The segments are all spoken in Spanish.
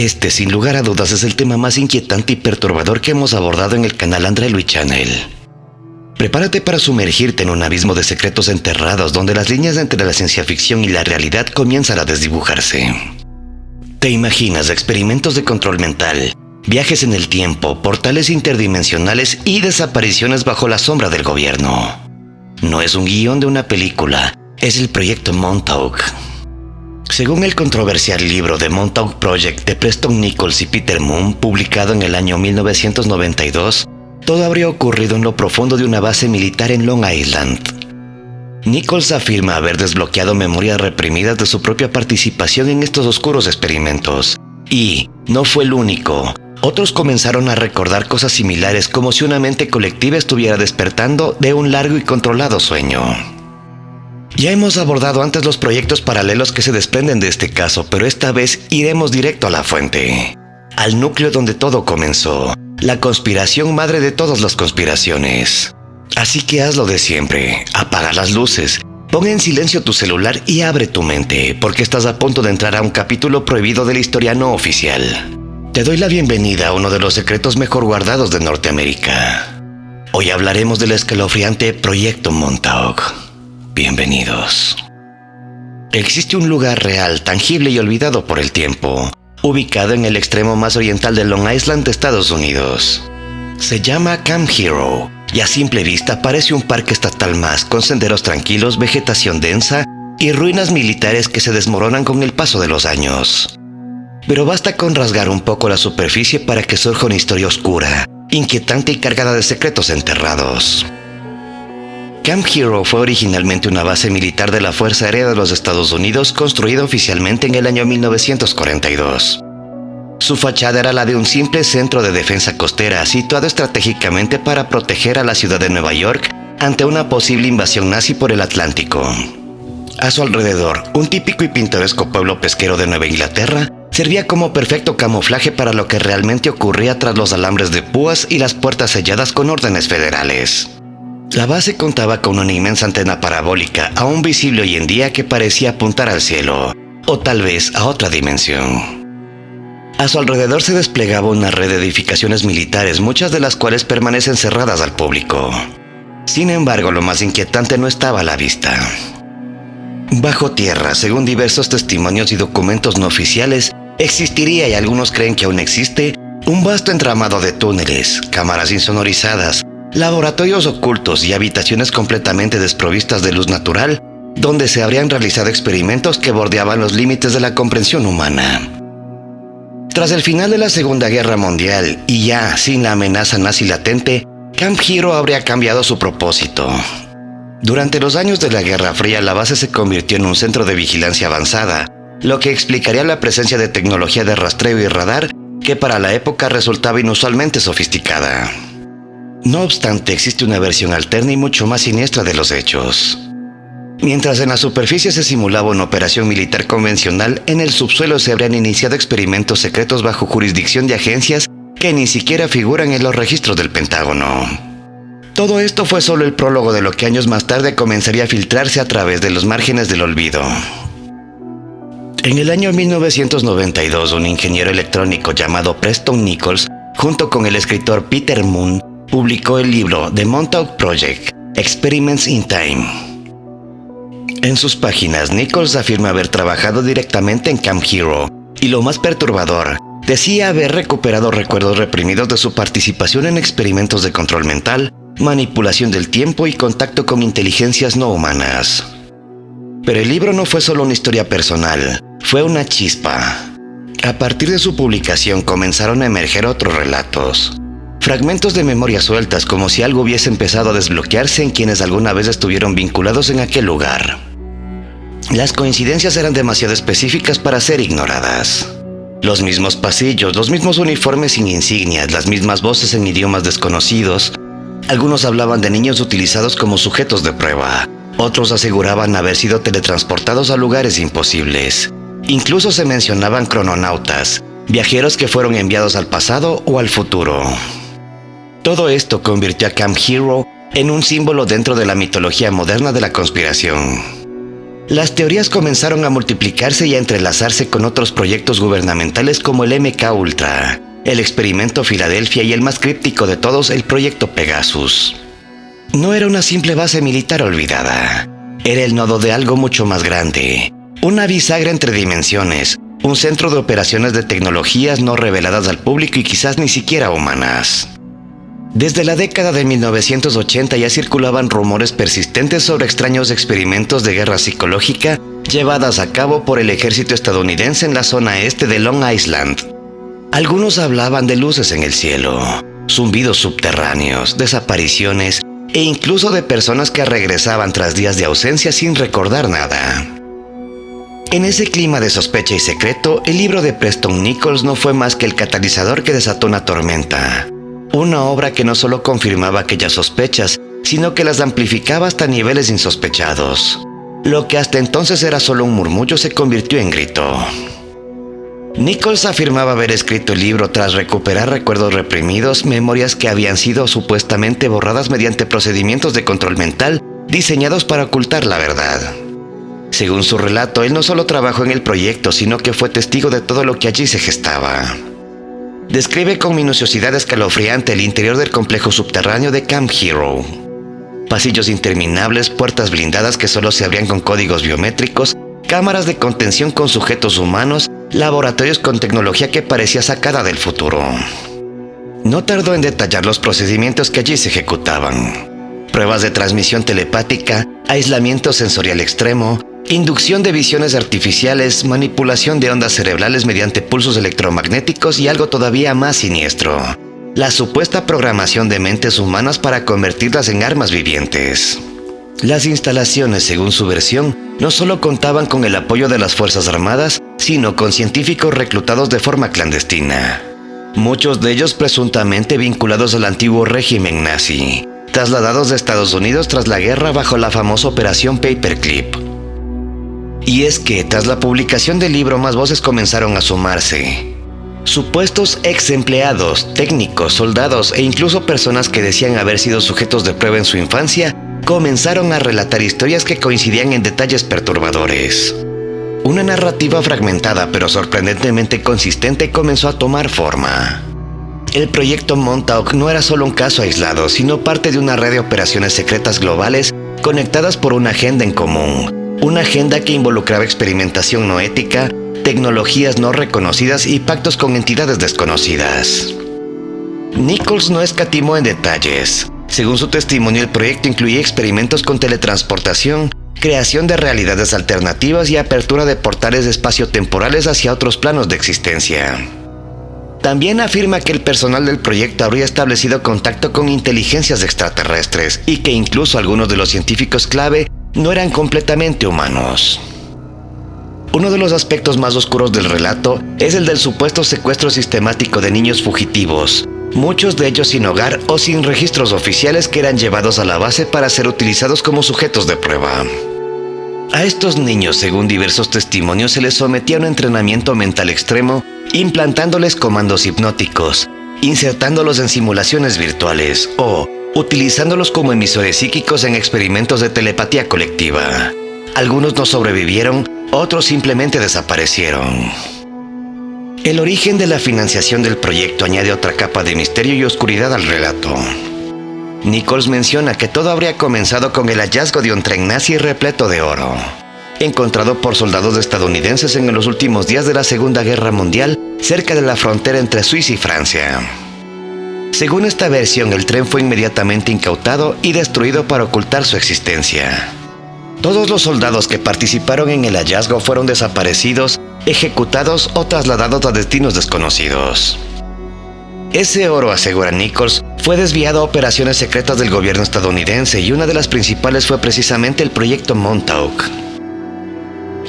Este, sin lugar a dudas, es el tema más inquietante y perturbador que hemos abordado en el canal André Luis Channel. Prepárate para sumergirte en un abismo de secretos enterrados donde las líneas entre la ciencia ficción y la realidad comienzan a desdibujarse. ¿Te imaginas experimentos de control mental, viajes en el tiempo, portales interdimensionales y desapariciones bajo la sombra del gobierno? No es un guión de una película, es el proyecto Montauk. Según el controversial libro The Montauk Project de Preston Nichols y Peter Moon, publicado en el año 1992, todo habría ocurrido en lo profundo de una base militar en Long Island. Nichols afirma haber desbloqueado memorias reprimidas de su propia participación en estos oscuros experimentos. Y no fue el único. Otros comenzaron a recordar cosas similares, como si una mente colectiva estuviera despertando de un largo y controlado sueño. Ya hemos abordado antes los proyectos paralelos que se desprenden de este caso, pero esta vez iremos directo a la fuente, al núcleo donde todo comenzó, la conspiración madre de todas las conspiraciones. Así que haz lo de siempre, apaga las luces, pon en silencio tu celular y abre tu mente, porque estás a punto de entrar a un capítulo prohibido de la historia no oficial. Te doy la bienvenida a uno de los secretos mejor guardados de Norteamérica. Hoy hablaremos del escalofriante Proyecto Montauk. Bienvenidos. Existe un lugar real, tangible y olvidado por el tiempo, ubicado en el extremo más oriental de Long Island, de Estados Unidos. Se llama Camp Hero, y a simple vista parece un parque estatal más, con senderos tranquilos, vegetación densa y ruinas militares que se desmoronan con el paso de los años. Pero basta con rasgar un poco la superficie para que surja una historia oscura, inquietante y cargada de secretos enterrados. Camp Hero fue originalmente una base militar de la Fuerza Aérea de los Estados Unidos, construida oficialmente en el año 1942. Su fachada era la de un simple centro de defensa costera, situado estratégicamente para proteger a la ciudad de Nueva York ante una posible invasión nazi por el Atlántico. A su alrededor, un típico y pintoresco pueblo pesquero de Nueva Inglaterra servía como perfecto camuflaje para lo que realmente ocurría tras los alambres de púas y las puertas selladas con órdenes federales. La base contaba con una inmensa antena parabólica, aún visible hoy en día, que parecía apuntar al cielo, o tal vez a otra dimensión. A su alrededor se desplegaba una red de edificaciones militares, muchas de las cuales permanecen cerradas al público. Sin embargo, lo más inquietante no estaba a la vista. Bajo tierra, según diversos testimonios y documentos no oficiales, existiría, y algunos creen que aún existe, un vasto entramado de túneles, cámaras insonorizadas, laboratorios ocultos y habitaciones completamente desprovistas de luz natural, donde se habrían realizado experimentos que bordeaban los límites de la comprensión humana. Tras el final de la Segunda Guerra Mundial, y ya sin la amenaza nazi latente, Camp Hero habría cambiado su propósito. Durante los años de la Guerra Fría, la base se convirtió en un centro de vigilancia avanzada, lo que explicaría la presencia de tecnología de rastreo y radar que para la época resultaba inusualmente sofisticada. No obstante, existe una versión alterna y mucho más siniestra de los hechos. Mientras en la superficie se simulaba una operación militar convencional, en el subsuelo se habrían iniciado experimentos secretos bajo jurisdicción de agencias que ni siquiera figuran en los registros del Pentágono. Todo esto fue solo el prólogo de lo que años más tarde comenzaría a filtrarse a través de los márgenes del olvido. En el año 1992, un ingeniero electrónico llamado Preston Nichols, junto con el escritor Peter Moon, publicó el libro The Montauk Project, Experiments in Time. En sus páginas, Nichols afirma haber trabajado directamente en Camp Hero, y lo más perturbador, decía haber recuperado recuerdos reprimidos de su participación en experimentos de control mental, manipulación del tiempo y contacto con inteligencias no humanas. Pero el libro no fue solo una historia personal, fue una chispa. A partir de su publicación comenzaron a emerger otros relatos. Fragmentos de memoria sueltas, como si algo hubiese empezado a desbloquearse en quienes alguna vez estuvieron vinculados en aquel lugar. Las coincidencias eran demasiado específicas para ser ignoradas. Los mismos pasillos, los mismos uniformes sin insignias, las mismas voces en idiomas desconocidos. Algunos hablaban de niños utilizados como sujetos de prueba. Otros aseguraban haber sido teletransportados a lugares imposibles. Incluso se mencionaban crononautas, viajeros que fueron enviados al pasado o al futuro. Todo esto convirtió a Camp Hero en un símbolo dentro de la mitología moderna de la conspiración. las teorías comenzaron a multiplicarse y a entrelazarse con otros proyectos gubernamentales como el MK Ultra, el experimento Filadelfia y el más críptico de todos, el proyecto Pegasus. No era una simple base militar olvidada, era el nodo de algo mucho más grande, una bisagra entre dimensiones, un centro de operaciones de tecnologías no reveladas al público y quizás ni siquiera humanas. Desde la década de 1980 ya circulaban rumores persistentes sobre extraños experimentos de guerra psicológica llevadas a cabo por el ejército estadounidense en la zona este de Long Island. Algunos hablaban de luces en el cielo, zumbidos subterráneos, desapariciones e incluso de personas que regresaban tras días de ausencia sin recordar nada. En ese clima de sospecha y secreto, el libro de Preston Nichols no fue más que el catalizador que desató una tormenta. Una obra que no solo confirmaba aquellas sospechas, sino que las amplificaba hasta niveles insospechados. Lo que hasta entonces era solo un murmullo se convirtió en grito. Nichols afirmaba haber escrito el libro tras recuperar recuerdos reprimidos, memorias que habían sido supuestamente borradas mediante procedimientos de control mental diseñados para ocultar la verdad. Según su relato, él no solo trabajó en el proyecto, sino que fue testigo de todo lo que allí se gestaba. Describe con minuciosidad escalofriante el interior del complejo subterráneo de Camp Hero. Pasillos interminables, puertas blindadas que solo se abrían con códigos biométricos, cámaras de contención con sujetos humanos, laboratorios con tecnología que parecía sacada del futuro. No tardó en detallar los procedimientos que allí se ejecutaban. Pruebas de transmisión telepática, aislamiento sensorial extremo, inducción de visiones artificiales, manipulación de ondas cerebrales mediante pulsos electromagnéticos y algo todavía más siniestro: la supuesta programación de mentes humanas para convertirlas en armas vivientes. Las instalaciones, según su versión, no solo contaban con el apoyo de las Fuerzas Armadas, sino con científicos reclutados de forma clandestina. Muchos de ellos presuntamente vinculados al antiguo régimen nazi, trasladados de Estados Unidos tras la guerra bajo la famosa Operación Paperclip. Y es que, tras la publicación del libro, más voces comenzaron a sumarse. Supuestos ex empleados, técnicos, soldados e incluso personas que decían haber sido sujetos de prueba en su infancia, comenzaron a relatar historias que coincidían en detalles perturbadores. Una narrativa fragmentada pero sorprendentemente consistente comenzó a tomar forma. El proyecto Montauk no era solo un caso aislado, sino parte de una red de operaciones secretas globales conectadas por una agenda en común. Una agenda que involucraba experimentación no ética, tecnologías no reconocidas y pactos con entidades desconocidas. Nichols no escatimó en detalles. Según su testimonio, el proyecto incluía experimentos con teletransportación, creación de realidades alternativas y apertura de portales espaciotemporales hacia otros planos de existencia. También afirma que el personal del proyecto habría establecido contacto con inteligencias extraterrestres y que incluso algunos de los científicos clave no eran completamente humanos. Uno de los aspectos más oscuros del relato es el del supuesto secuestro sistemático de niños fugitivos, muchos de ellos sin hogar o sin registros oficiales, que eran llevados a la base para ser utilizados como sujetos de prueba. A estos niños, según diversos testimonios, se les sometía a un entrenamiento mental extremo, implantándoles comandos hipnóticos, insertándolos en simulaciones virtuales o utilizándolos como emisores psíquicos en experimentos de telepatía colectiva. Algunos no sobrevivieron, otros simplemente desaparecieron. El origen de la financiación del proyecto añade otra capa de misterio y oscuridad al relato. Nichols menciona que todo habría comenzado con el hallazgo de un tren nazi repleto de oro, encontrado por soldados estadounidenses en los últimos días de la Segunda Guerra Mundial, cerca de la frontera entre Suiza y Francia. Según esta versión, el tren fue inmediatamente incautado y destruido para ocultar su existencia. Todos los soldados que participaron en el hallazgo fueron desaparecidos, ejecutados o trasladados a destinos desconocidos. Ese oro, asegura Nichols, fue desviado a operaciones secretas del gobierno estadounidense y una de las principales fue precisamente el proyecto Montauk.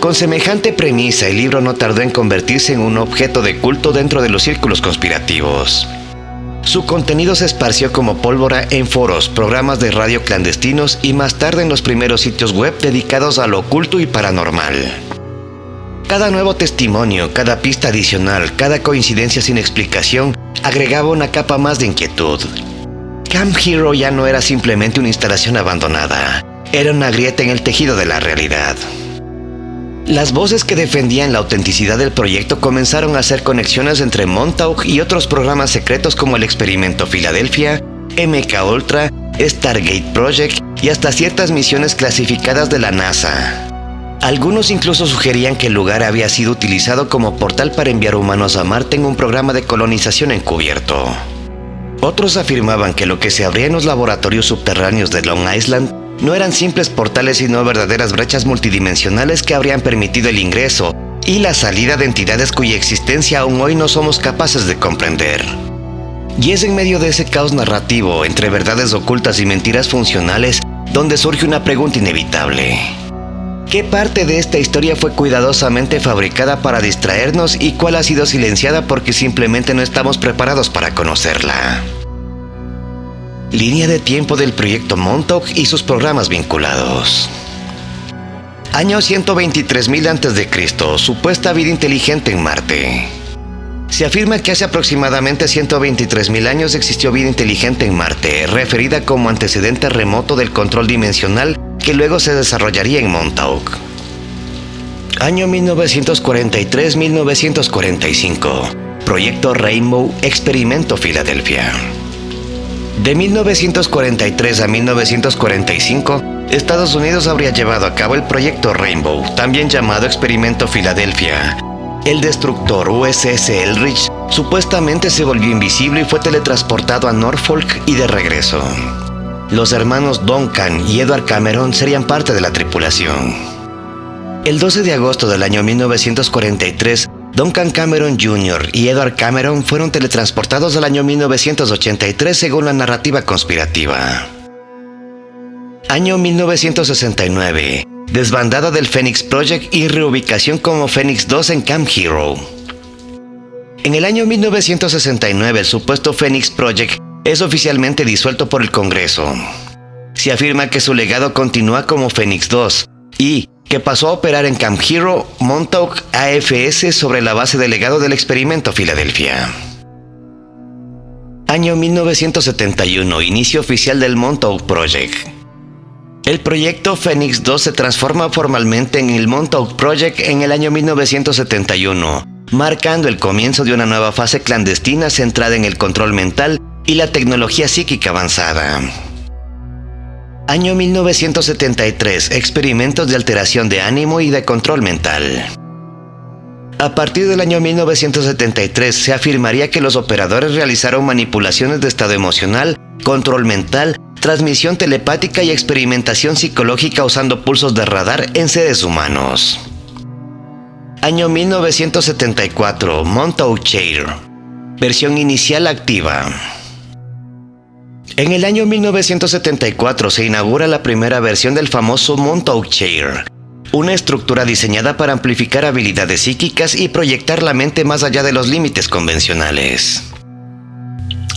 Con semejante premisa, el libro no tardó en convertirse en un objeto de culto dentro de los círculos conspirativos. Su contenido se esparció como pólvora en foros, programas de radio clandestinos y más tarde en los primeros sitios web dedicados a lo oculto y paranormal. Cada nuevo testimonio, cada pista adicional, cada coincidencia sin explicación agregaba una capa más de inquietud. Camp Hero ya no era simplemente una instalación abandonada, era una grieta en el tejido de la realidad. Las voces que defendían la autenticidad del proyecto comenzaron a hacer conexiones entre Montauk y otros programas secretos como el Experimento Filadelfia, MK Ultra, Stargate Project y hasta ciertas misiones clasificadas de la NASA. Algunos incluso sugerían que el lugar había sido utilizado como portal para enviar humanos a Marte en un programa de colonización encubierto. Otros afirmaban que lo que se abría en los laboratorios subterráneos de Long Island no eran simples portales sino verdaderas brechas multidimensionales que habrían permitido el ingreso y la salida de entidades cuya existencia aún hoy no somos capaces de comprender. Y es en medio de ese caos narrativo entre verdades ocultas y mentiras funcionales donde surge una pregunta inevitable. ¿Qué parte de esta historia fue cuidadosamente fabricada para distraernos y cuál ha sido silenciada porque simplemente no estamos preparados para conocerla? Línea de tiempo del proyecto Montauk y sus programas vinculados. Año 123.000 a.C., supuesta vida inteligente en Marte. Se afirma que hace aproximadamente 123.000 años existió vida inteligente en Marte, referida como antecedente remoto del control dimensional que luego se desarrollaría en Montauk. Año 1943-1945. Proyecto Rainbow, Experimento Filadelfia. De 1943 a 1945, Estados Unidos habría llevado a cabo el Proyecto Rainbow, también llamado Experimento Filadelfia. El destructor USS Eldridge supuestamente se volvió invisible y fue teletransportado a Norfolk y de regreso. Los hermanos Duncan y Edward Cameron serían parte de la tripulación. El 12 de agosto del año 1943, Duncan Cameron Jr. y Edward Cameron fueron teletransportados al año 1983 según la narrativa conspirativa. Año 1969. Desbandada del Phoenix Project y reubicación como Phoenix 2 en Camp Hero. En el año 1969, el supuesto Phoenix Project es oficialmente disuelto por el Congreso. Se afirma que su legado continúa como Phoenix 2 y que pasó a operar en Camp Hero, Montauk AFS sobre la base del legado del Experimento Filadelfia. Año 1971, inicio oficial del Montauk Project. El proyecto Phoenix 2 se transforma formalmente en el Montauk Project en el año 1971, marcando el comienzo de una nueva fase clandestina centrada en el control mental y la tecnología psíquica avanzada. Año 1973, experimentos de alteración de ánimo y de control mental. A partir del año 1973 se afirmaría que los operadores realizaron manipulaciones de estado emocional, control mental, transmisión telepática y experimentación psicológica usando pulsos de radar en seres humanos. Año 1974, Montauk Chair. Versión inicial activa. En el año 1974 se inaugura la primera versión del famoso Montauk Chair, una estructura diseñada para amplificar habilidades psíquicas y proyectar la mente más allá de los límites convencionales.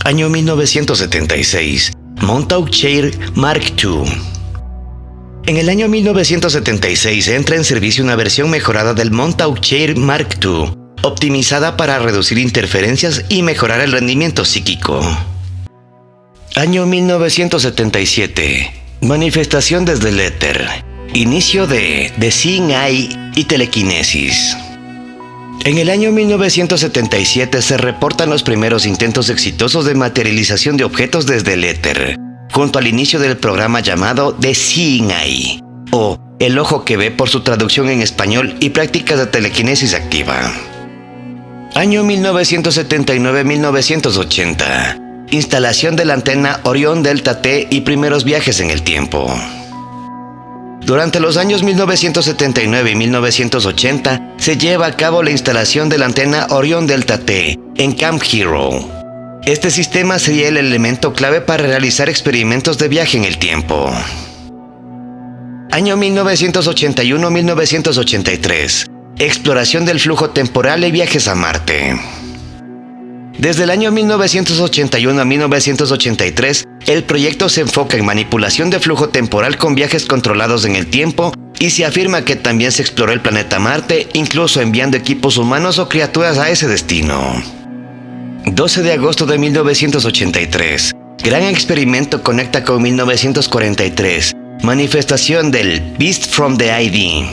Año 1976, Montauk Chair Mark II. En el año 1976 entra en servicio una versión mejorada del Montauk Chair Mark II, optimizada para reducir interferencias y mejorar el rendimiento psíquico. Año 1977. Manifestación desde el éter. Inicio de The Seeing Eye y telequinesis. En el año 1977 se reportan los primeros intentos exitosos de materialización de objetos desde el éter, junto al inicio del programa llamado The Seeing Eye, o El Ojo que Ve por su traducción en español y prácticas de telequinesis activa. Año 1979-1980. Instalación de la antena Orión Delta T y primeros viajes en el tiempo. Durante los años 1979 y 1980 se lleva a cabo la instalación de la antena Orión Delta T en Camp Hero. Este sistema sería el elemento clave para realizar experimentos de viaje en el tiempo. Año 1981-1983. Exploración del flujo temporal y viajes a Marte. Desde el año 1981 a 1983, el proyecto se enfoca en manipulación de flujo temporal con viajes controlados en el tiempo y se afirma que también se exploró el planeta Marte, incluso enviando equipos humanos o criaturas a ese destino. 12 de agosto de 1983. Gran experimento conecta con 1943. Manifestación del Beast from the ID.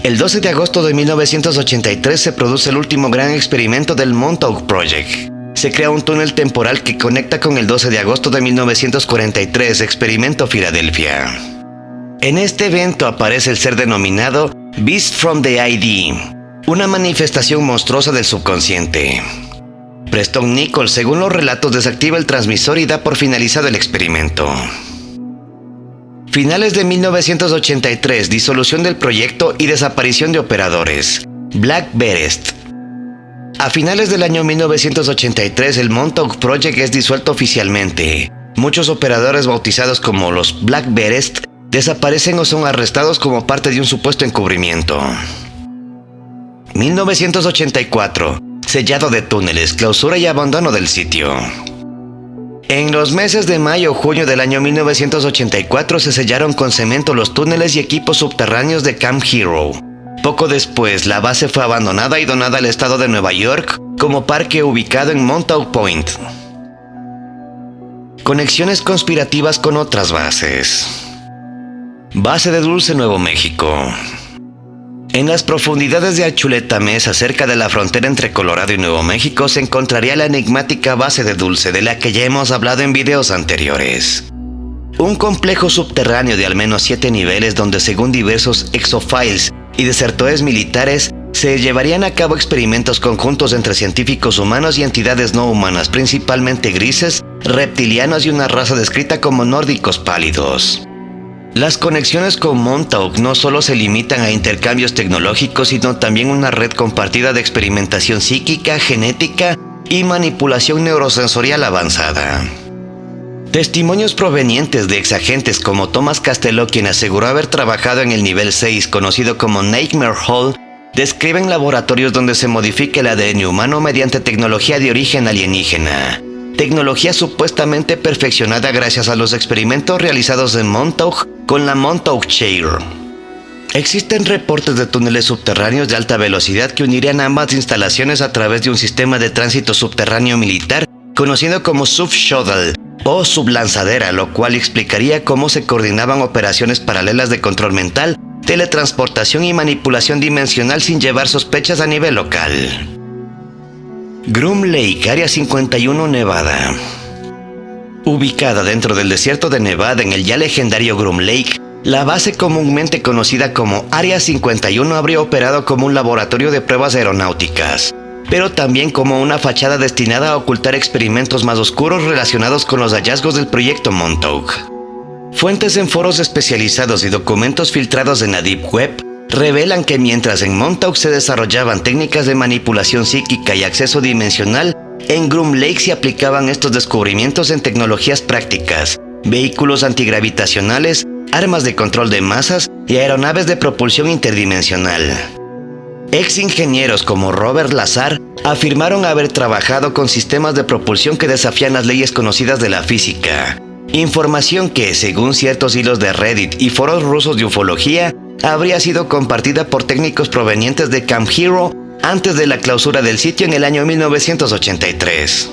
El 12 de agosto de 1983 se produce el último gran experimento del Montauk Project. Se crea un túnel temporal que conecta con el 12 de agosto de 1943, Experimento Filadelfia. En este evento aparece el ser denominado Beast from the ID, una manifestación monstruosa del subconsciente. Preston Nichols, según los relatos, desactiva el transmisor y da por finalizado el experimento. Finales de 1983, disolución del proyecto y desaparición de operadores. Black Berest. A finales del año 1983, el Montauk Project es disuelto oficialmente. Muchos operadores bautizados como los Black Berest desaparecen o son arrestados como parte de un supuesto encubrimiento. 1984. Sellado de túneles, clausura y abandono del sitio. En los meses de mayo-junio del año 1984 se sellaron con cemento los túneles y equipos subterráneos de Camp Hero. Poco después, la base fue abandonada y donada al estado de Nueva York como parque ubicado en Montauk Point. Conexiones conspirativas con otras bases. Base de Dulce, Nuevo México. En las profundidades de Achuleta Mesa, cerca de la frontera entre Colorado y Nuevo México, se encontraría la enigmática base de Dulce, de la que ya hemos hablado en videos anteriores. Un complejo subterráneo de al menos 7 niveles donde, según diversos exofiles y desertores militares, se llevarían a cabo experimentos conjuntos entre científicos humanos y entidades no humanas, principalmente grises, reptilianos y una raza descrita como nórdicos pálidos. Las conexiones con Montauk no solo se limitan a intercambios tecnológicos, sino también una red compartida de experimentación psíquica, genética y manipulación neurosensorial avanzada. Testimonios provenientes de exagentes como Thomas Castello, quien aseguró haber trabajado en el nivel 6, conocido como Nightmare Hall, describen laboratorios donde se modifica el ADN humano mediante tecnología de origen alienígena. Tecnología supuestamente perfeccionada gracias a los experimentos realizados en Montauk con la Montauk Chair. Existen reportes de túneles subterráneos de alta velocidad que unirían ambas instalaciones a través de un sistema de tránsito subterráneo militar conocido como Subshuttle o sublanzadera, lo cual explicaría cómo se coordinaban operaciones paralelas de control mental, teletransportación y manipulación dimensional sin llevar sospechas a nivel local. Groom Lake, Área 51, Nevada. Ubicada dentro del desierto de Nevada en el ya legendario Groom Lake, la base comúnmente conocida como Área 51 habría operado como un laboratorio de pruebas aeronáuticas, pero también como una fachada destinada a ocultar experimentos más oscuros relacionados con los hallazgos del proyecto Montauk. Fuentes en foros especializados y documentos filtrados en la Deep Web revelan que mientras en Montauk se desarrollaban técnicas de manipulación psíquica y acceso dimensional, en Groom Lake se aplicaban estos descubrimientos en tecnologías prácticas, vehículos antigravitacionales, armas de control de masas y aeronaves de propulsión interdimensional. Ex ingenieros como Robert Lazar afirmaron haber trabajado con sistemas de propulsión que desafían las leyes conocidas de la física. Información que, según ciertos hilos de Reddit y foros rusos de ufología, habría sido compartida por técnicos provenientes de Camp Hero antes de la clausura del sitio en el año 1983.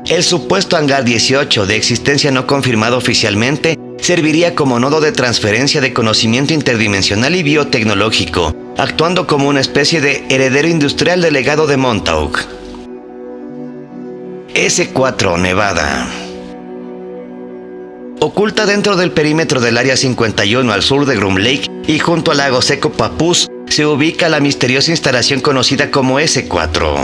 El supuesto hangar 18, de existencia no confirmada oficialmente, serviría como nodo de transferencia de conocimiento interdimensional y biotecnológico, actuando como una especie de heredero industrial del legado de Montauk. S4, Nevada. Oculta dentro del perímetro del Área 51 al sur de Groom Lake y junto al lago seco Papoose, se ubica la misteriosa instalación conocida como S4.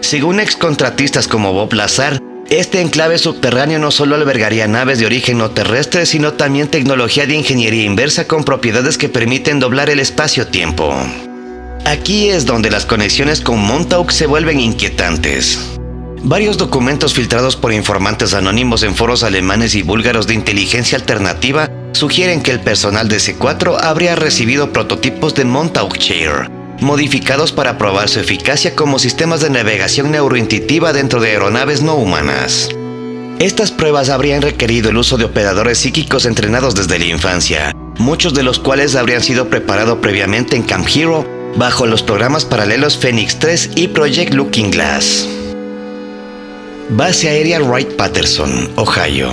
Según excontratistas como Bob Lazar, este enclave subterráneo no solo albergaría naves de origen no terrestre, sino también tecnología de ingeniería inversa con propiedades que permiten doblar el espacio-tiempo. Aquí es donde las conexiones con Montauk se vuelven inquietantes. Varios documentos filtrados por informantes anónimos en foros alemanes y búlgaros de inteligencia alternativa sugieren que el personal de C4 habría recibido prototipos de Montauk Chair, modificados para probar su eficacia como sistemas de navegación neurointuitiva dentro de aeronaves no humanas. Estas pruebas habrían requerido el uso de operadores psíquicos entrenados desde la infancia, muchos de los cuales habrían sido preparados previamente en Camp Hero bajo los programas paralelos Phoenix 3 y Project Looking Glass. Base aérea Wright-Patterson, Ohio.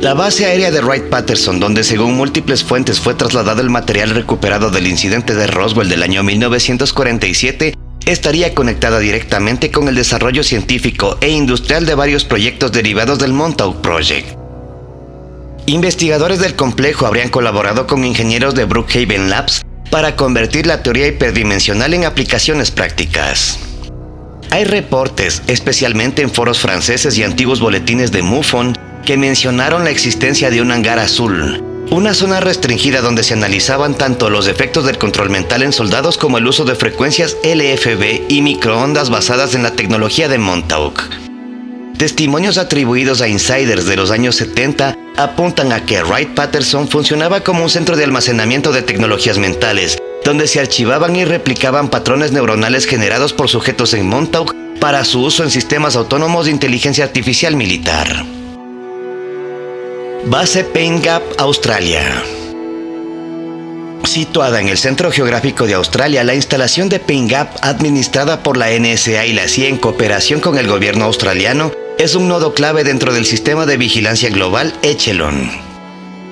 La base aérea de Wright-Patterson, donde según múltiples fuentes fue trasladado el material recuperado del incidente de Roswell del año 1947, estaría conectada directamente con el desarrollo científico e industrial de varios proyectos derivados del Montauk Project. Investigadores del complejo habrían colaborado con ingenieros de Brookhaven Labs para convertir la teoría hiperdimensional en aplicaciones prácticas. Hay reportes, especialmente en foros franceses y antiguos boletines de MUFON, que mencionaron la existencia de un hangar azul, una zona restringida donde se analizaban tanto los efectos del control mental en soldados como el uso de frecuencias LFB y microondas basadas en la tecnología de Montauk. Testimonios atribuidos a insiders de los años 70 apuntan a que Wright-Patterson funcionaba como un centro de almacenamiento de tecnologías mentales, donde se archivaban y replicaban patrones neuronales generados por sujetos en Montauk para su uso en sistemas autónomos de inteligencia artificial militar. Base Pine Gap, Australia. Situada en el centro geográfico de Australia, la instalación de Pine Gap, administrada por la NSA y la CIA en cooperación con el gobierno australiano, es un nodo clave dentro del sistema de vigilancia global Echelon.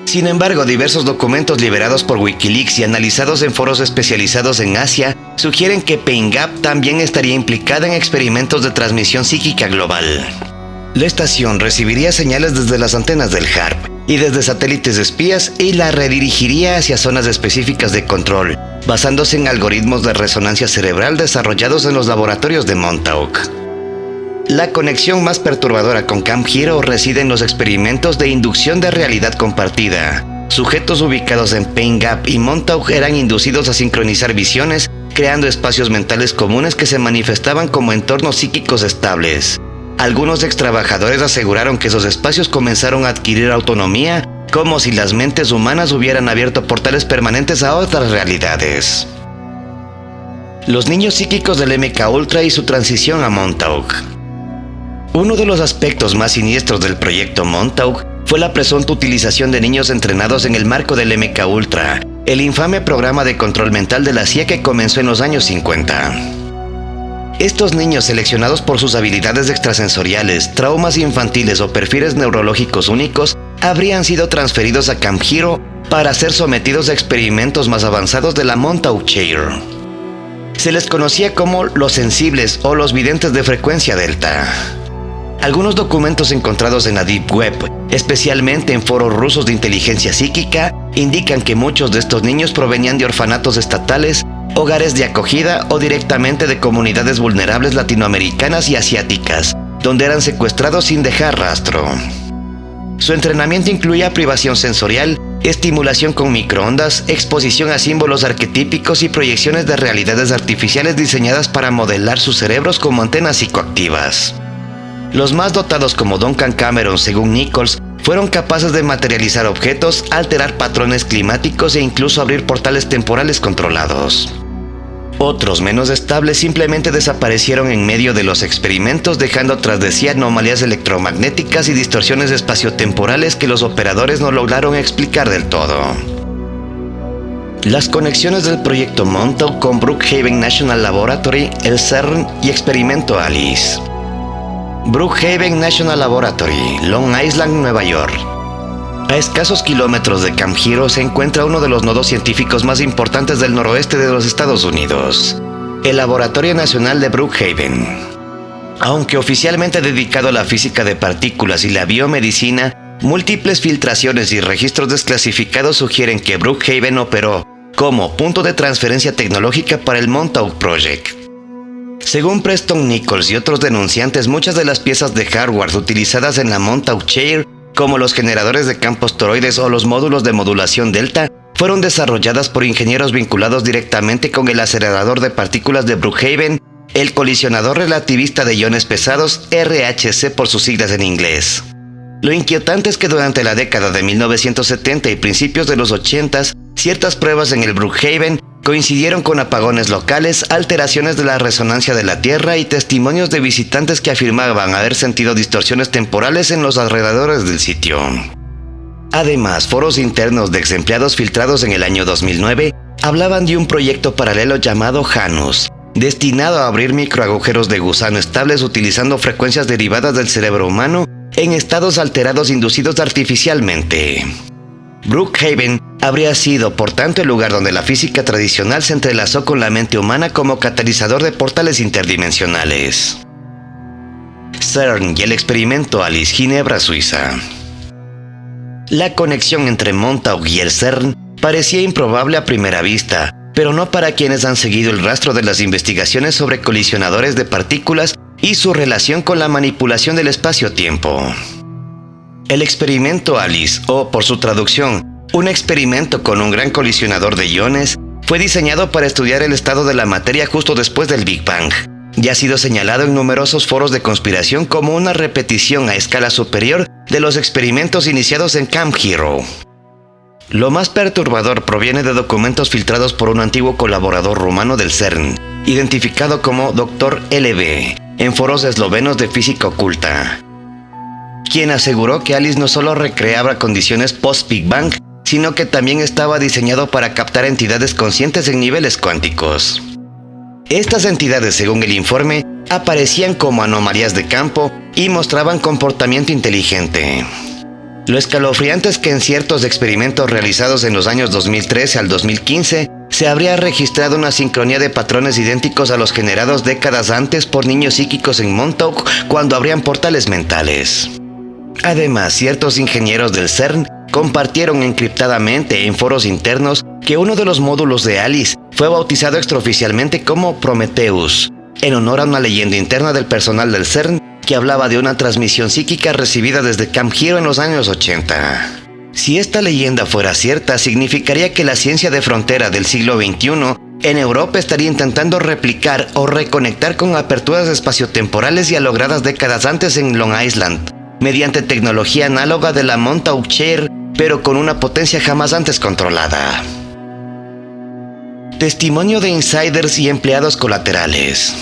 Sin embargo, diversos documentos liberados por Wikileaks y analizados en foros especializados en Asia sugieren que Pine Gap también estaría implicada en experimentos de transmisión psíquica global. La estación recibiría señales desde las antenas del HARP y desde satélites espías y la redirigiría hacia zonas específicas de control, basándose en algoritmos de resonancia cerebral desarrollados en los laboratorios de Montauk. La conexión más perturbadora con Camp Hero reside en los experimentos de inducción de realidad compartida. Sujetos ubicados en Pine Gap y Montauk eran inducidos a sincronizar visiones, creando espacios mentales comunes que se manifestaban como entornos psíquicos estables. Algunos extrabajadores aseguraron que esos espacios comenzaron a adquirir autonomía, como si las mentes humanas hubieran abierto portales permanentes a otras realidades. Los niños psíquicos del MKUltra y su transición a Montauk. Uno de los aspectos más siniestros del proyecto Montauk fue la presunta utilización de niños entrenados en el marco del MKUltra, el infame programa de control mental de la CIA que comenzó en los años 50. Estos niños, seleccionados por sus habilidades extrasensoriales, traumas infantiles o perfiles neurológicos únicos, habrían sido transferidos a Camp Hero para ser sometidos a experimentos más avanzados de la Montauk Chair. Se les conocía como los sensibles o los videntes de frecuencia delta. Algunos documentos encontrados en la Deep Web, especialmente en foros rusos de inteligencia psíquica, indican que muchos de estos niños provenían de orfanatos estatales, hogares de acogida o directamente de comunidades vulnerables latinoamericanas y asiáticas, donde eran secuestrados sin dejar rastro. Su entrenamiento incluía privación sensorial, estimulación con microondas, exposición a símbolos arquetípicos y proyecciones de realidades artificiales diseñadas para modelar sus cerebros como antenas psicoactivas. Los más dotados como Duncan Cameron, según Nichols, fueron capaces de materializar objetos, alterar patrones climáticos e incluso abrir portales temporales controlados. Otros, menos estables, simplemente desaparecieron en medio de los experimentos, dejando tras de sí anomalías electromagnéticas y distorsiones espaciotemporales que los operadores no lograron explicar del todo. Las conexiones del proyecto Montauk con Brookhaven National Laboratory, el CERN y Experimento Alice. Brookhaven National Laboratory, Long Island, Nueva York. A escasos kilómetros de Camp Hero se encuentra uno de los nodos científicos más importantes del noroeste de los Estados Unidos, el Laboratorio Nacional de Brookhaven. Aunque oficialmente dedicado a la física de partículas y la biomedicina, múltiples filtraciones y registros desclasificados sugieren que Brookhaven operó como punto de transferencia tecnológica para el Montauk Project. Según Preston Nichols y otros denunciantes, muchas de las piezas de hardware utilizadas en la Montauk Chair, como los generadores de campos toroides o los módulos de modulación delta, fueron desarrolladas por ingenieros vinculados directamente con el acelerador de partículas de Brookhaven, el colisionador relativista de iones pesados, RHC por sus siglas en inglés. Lo inquietante es que durante la década de 1970 y principios de los 80s, ciertas pruebas en el Brookhaven coincidieron con apagones locales, alteraciones de la resonancia de la Tierra y testimonios de visitantes que afirmaban haber sentido distorsiones temporales en los alrededores del sitio. Además, foros internos de exempleados filtrados en el año 2009 hablaban de un proyecto paralelo llamado Janus, destinado a abrir microagujeros de gusano estables utilizando frecuencias derivadas del cerebro humano en estados alterados inducidos artificialmente. Brookhaven habría sido, por tanto, el lugar donde la física tradicional se entrelazó con la mente humana como catalizador de portales interdimensionales. CERN y el experimento Alice, Ginebra, Suiza. La conexión entre Montauk y el CERN parecía improbable a primera vista, pero no para quienes han seguido el rastro de las investigaciones sobre colisionadores de partículas y su relación con la manipulación del espacio-tiempo. El experimento Alice, o por su traducción, un experimento con un gran colisionador de iones, fue diseñado para estudiar el estado de la materia justo después del Big Bang, y ha sido señalado en numerosos foros de conspiración como una repetición a escala superior de los experimentos iniciados en Camp Hero. Lo más perturbador proviene de documentos filtrados por un antiguo colaborador rumano del CERN, identificado como Dr. LB, en foros eslovenos de física oculta, quien aseguró que Alice no solo recreaba condiciones post-Big Bang, sino que también estaba diseñado para captar entidades conscientes en niveles cuánticos. Estas entidades, según el informe, aparecían como anomalías de campo y mostraban comportamiento inteligente. Lo escalofriante es que en ciertos experimentos realizados en los años 2013 al 2015, se habría registrado una sincronía de patrones idénticos a los generados décadas antes por niños psíquicos en Montauk cuando abrían portales mentales. Además, ciertos ingenieros del CERN compartieron encriptadamente en foros internos que uno de los módulos de Alice fue bautizado extraoficialmente como Prometheus, en honor a una leyenda interna del personal del CERN que hablaba de una transmisión psíquica recibida desde Camp Hero en los años 80. Si esta leyenda fuera cierta, significaría que la ciencia de frontera del siglo XXI en Europa estaría intentando replicar o reconectar con aperturas espaciotemporales ya logradas décadas antes en Long Island, mediante tecnología análoga de la Montauk Chair, pero con una potencia jamás antes controlada. Testimonio de insiders y empleados colaterales.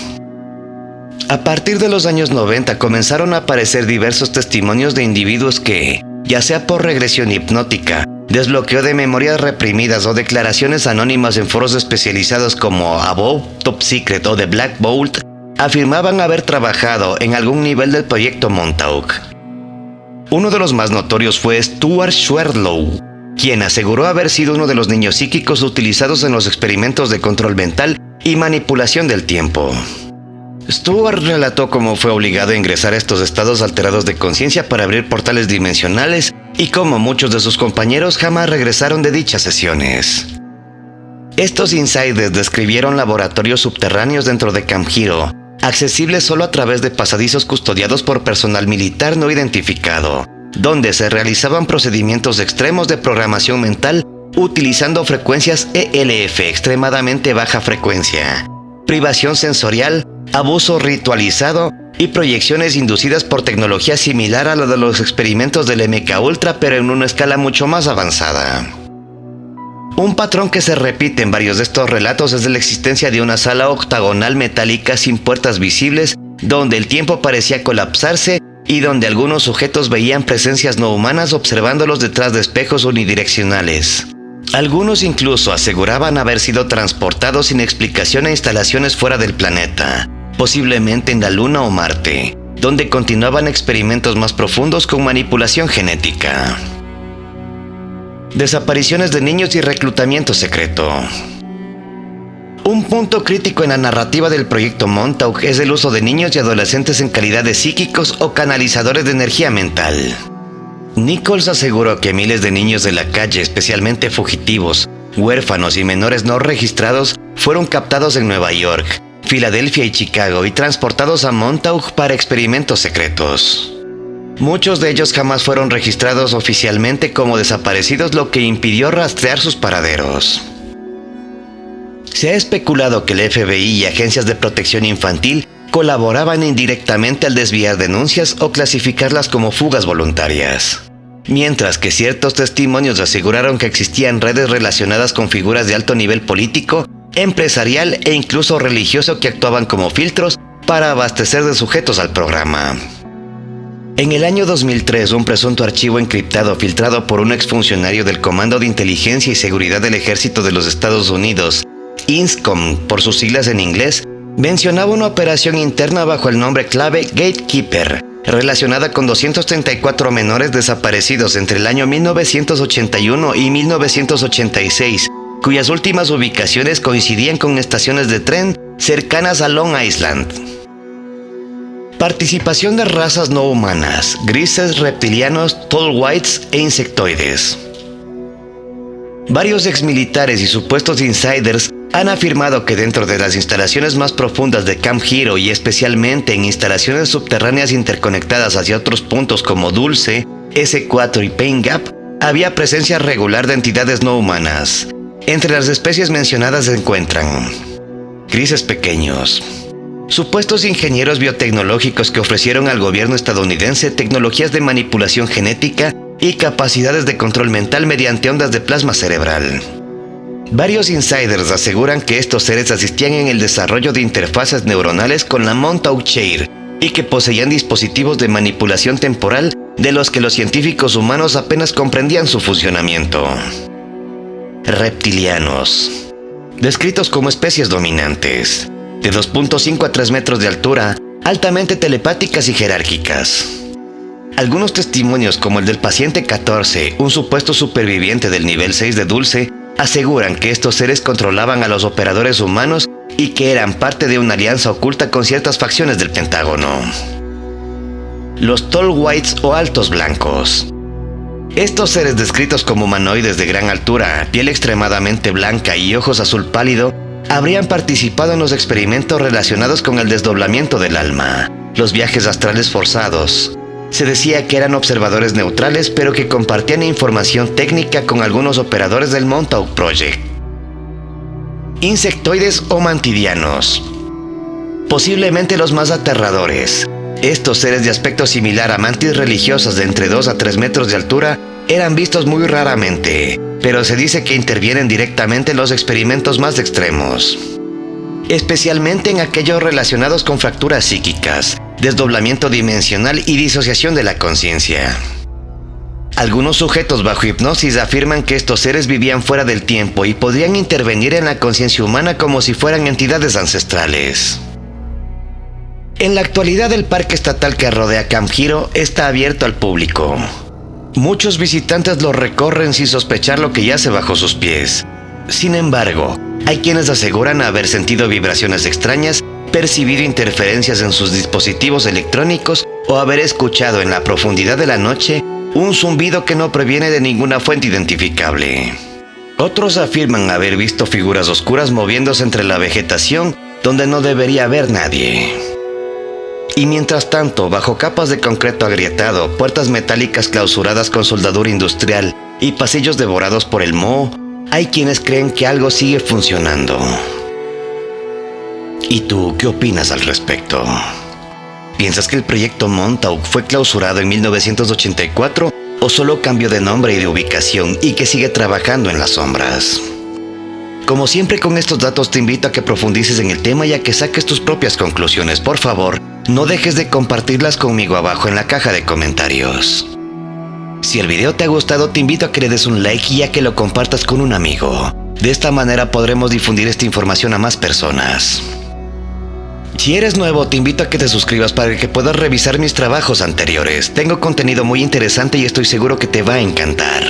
A partir de los años 90 comenzaron a aparecer diversos testimonios de individuos que, ya sea por regresión hipnótica, desbloqueo de memorias reprimidas o declaraciones anónimas en foros especializados como Above, Top Secret o The Black Bolt, afirmaban haber trabajado en algún nivel del proyecto Montauk. Uno de los más notorios fue Stuart Swerdlow, quien aseguró haber sido uno de los niños psíquicos utilizados en los experimentos de control mental y manipulación del tiempo. Stuart relató cómo fue obligado a ingresar a estos estados alterados de conciencia para abrir portales dimensionales y cómo muchos de sus compañeros jamás regresaron de dichas sesiones. Estos insiders describieron laboratorios subterráneos dentro de Camp Hero, accesibles solo a través de pasadizos custodiados por personal militar no identificado, donde se realizaban procedimientos extremos de programación mental utilizando frecuencias ELF extremadamente baja frecuencia, privación sensorial, abuso ritualizado y proyecciones inducidas por tecnología similar a la de los experimentos del MK Ultra, pero en una escala mucho más avanzada. Un patrón que se repite en varios de estos relatos es la existencia de una sala octagonal metálica sin puertas visibles, donde el tiempo parecía colapsarse y donde algunos sujetos veían presencias no humanas observándolos detrás de espejos unidireccionales. Algunos incluso aseguraban haber sido transportados sin explicación a instalaciones fuera del planeta, posiblemente en la Luna o Marte, donde continuaban experimentos más profundos con manipulación genética. Desapariciones de niños y reclutamiento secreto. Un punto crítico en la narrativa del proyecto Montauk es el uso de niños y adolescentes en calidad de psíquicos o canalizadores de energía mental. Nichols aseguró que miles de niños de la calle, especialmente fugitivos, huérfanos y menores no registrados, fueron captados en Nueva York, Filadelfia y Chicago y transportados a Montauk para experimentos secretos. Muchos de ellos jamás fueron registrados oficialmente como desaparecidos, lo que impidió rastrear sus paraderos. Se ha especulado que el FBI y agencias de protección infantil colaboraban indirectamente al desviar denuncias o clasificarlas como fugas voluntarias, mientras que ciertos testimonios aseguraron que existían redes relacionadas con figuras de alto nivel político, empresarial e incluso religioso que actuaban como filtros para abastecer de sujetos al programa. En el año 2003, un presunto archivo encriptado filtrado por un exfuncionario del Comando de Inteligencia y Seguridad del Ejército de los Estados Unidos, INSCOM por sus siglas en inglés, mencionaba una operación interna bajo el nombre clave Gatekeeper, relacionada con 234 menores desaparecidos entre el año 1981 y 1986, cuyas últimas ubicaciones coincidían con estaciones de tren cercanas a Long Island. Participación de razas no humanas, grises, reptilianos, tall whites e insectoides. Varios exmilitares y supuestos insiders han afirmado que dentro de las instalaciones más profundas de Camp Hero y especialmente en instalaciones subterráneas interconectadas hacia otros puntos como Dulce, S4 y Pain Gap, había presencia regular de entidades no humanas. Entre las especies mencionadas se encuentran grises pequeños, supuestos ingenieros biotecnológicos que ofrecieron al gobierno estadounidense tecnologías de manipulación genética y capacidades de control mental mediante ondas de plasma cerebral. Varios insiders aseguran que estos seres asistían en el desarrollo de interfaces neuronales con la Montauk Chair y que poseían dispositivos de manipulación temporal de los que los científicos humanos apenas comprendían su funcionamiento. Reptilianos, descritos como especies dominantes, de 2.5 a 3 metros de altura, altamente telepáticas y jerárquicas. Algunos testimonios, como el del paciente 14, un supuesto superviviente del nivel 6 de Dulce, aseguran que estos seres controlaban a los operadores humanos y que eran parte de una alianza oculta con ciertas facciones del Pentágono. Los Tall Whites o altos blancos. Estos seres descritos como humanoides de gran altura, piel extremadamente blanca y ojos azul pálido, habrían participado en los experimentos relacionados con el desdoblamiento del alma, los viajes astrales forzados. Se decía que eran observadores neutrales, pero que compartían información técnica con algunos operadores del Montauk Project. Insectoides o mantidianos. Posiblemente los más aterradores. Estos seres de aspecto similar a mantis religiosas de entre 2 a 3 metros de altura eran vistos muy raramente, pero se dice que intervienen directamente en los experimentos más extremos, especialmente en aquellos relacionados con fracturas psíquicas, desdoblamiento dimensional y disociación de la conciencia. Algunos sujetos bajo hipnosis afirman que estos seres vivían fuera del tiempo y podrían intervenir en la conciencia humana como si fueran entidades ancestrales. En la actualidad, el parque estatal que rodea Camp Hero está abierto al público. Muchos visitantes lo recorren sin sospechar lo que yace bajo sus pies. Sin embargo, hay quienes aseguran haber sentido vibraciones extrañas, percibido interferencias en sus dispositivos electrónicos o haber escuchado en la profundidad de la noche un zumbido que no proviene de ninguna fuente identificable. Otros afirman haber visto figuras oscuras moviéndose entre la vegetación donde no debería haber nadie. Y mientras tanto, bajo capas de concreto agrietado, puertas metálicas clausuradas con soldadura industrial y pasillos devorados por el moho, hay quienes creen que algo sigue funcionando. ¿Y tú qué opinas al respecto? ¿Piensas que el proyecto Montauk fue clausurado en 1984 o solo cambió de nombre y de ubicación y que sigue trabajando en las sombras? Como siempre, con estos datos te invito a que profundices en el tema y a que saques tus propias conclusiones. Por favor, no dejes de compartirlas conmigo abajo en la caja de comentarios. Si el video te ha gustado, te invito a que le des un like y a que lo compartas con un amigo. De esta manera podremos difundir esta información a más personas. Si eres nuevo, te invito a que te suscribas para que puedas revisar mis trabajos anteriores. Tengo contenido muy interesante y estoy seguro que te va a encantar.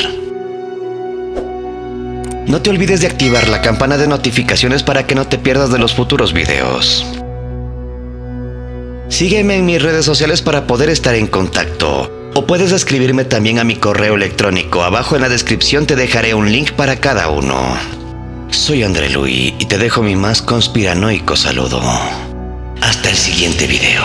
No te olvides de activar la campana de notificaciones para que no te pierdas de los futuros videos. Sígueme en mis redes sociales para poder estar en contacto. O puedes escribirme también a mi correo electrónico. Abajo en la descripción te dejaré un link para cada uno. Soy André Luis y te dejo mi más conspiranoico saludo. Hasta el siguiente video.